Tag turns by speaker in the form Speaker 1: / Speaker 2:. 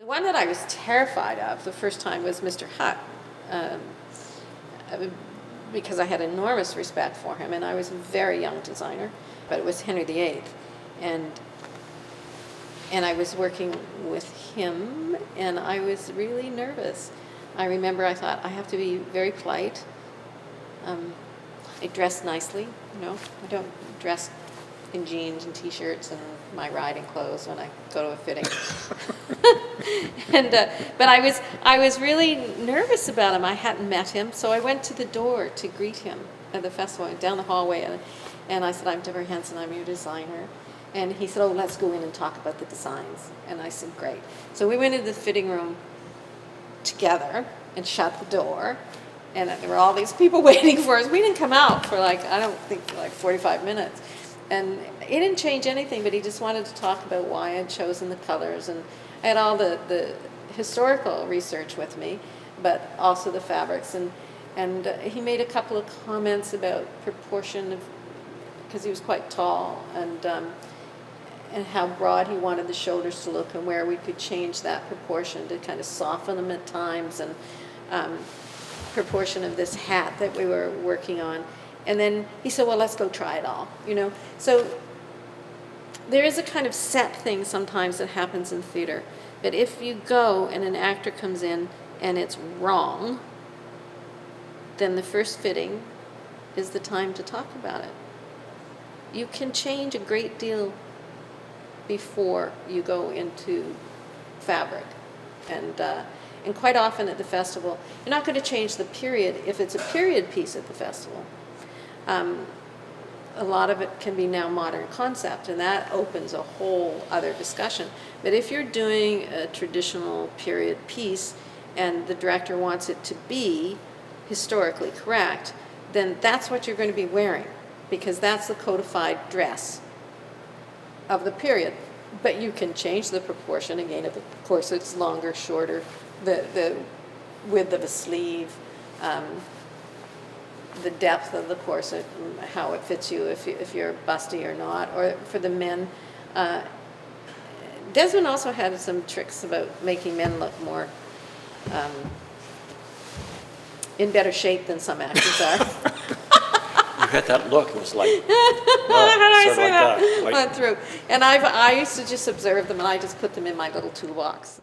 Speaker 1: The one that I was terrified of the first time was Mr. Hutt, because I had enormous respect for him, and I was a very young designer, but it was Henry VIII, and I was working with him, and I was really nervous. I remember I thought, I have to be very polite. I dress nicely, I don't dress in jeans and t-shirts and my riding clothes when I go to a fitting. But I was really nervous about him. I hadn't met him, so I went to the door to greet him at the festival, down the hallway, and I said, I'm Debra Hanson, I'm your designer. And he said, oh, let's go in and talk about the designs. And I said, great. So we went into the fitting room together and shut the door, and there were all these people waiting for us. We didn't come out for I don't think for 45 minutes. And he didn't change anything, but he just wanted to talk about why I had chosen the colors. And I had all the historical research with me, but also the fabrics. And he made a couple of comments about proportion, because he was quite tall, and how broad he wanted the shoulders to look, and where we could change that proportion to kind of soften them at times, and proportion of this hat that we were working on. And then he said, well, let's go try it all, So there is a kind of set thing sometimes that happens in theater, that if you go and an actor comes in and it's wrong, then the first fitting is the time to talk about it. You can change a great deal before you go into fabric. And quite often at the festival, you're not going to change the period if it's a period piece at the festival. A lot of it can be now modern concept, and that opens a whole other discussion. But if you're doing a traditional period piece and the director wants it to be historically correct, then that's what you're going to be wearing, because that's the codified dress of the period. But you can change the proportion again, of course it's longer, shorter, the width of a sleeve, the depth of the corset, how it fits you, if you're busty or not, or for the men. Desmond also had some tricks about making men look more in better shape than some actors are.
Speaker 2: You had that look. It was like,
Speaker 1: how do I say that?
Speaker 2: Like,
Speaker 1: Went through. And I used to just observe them, and I just put them in my little toolbox.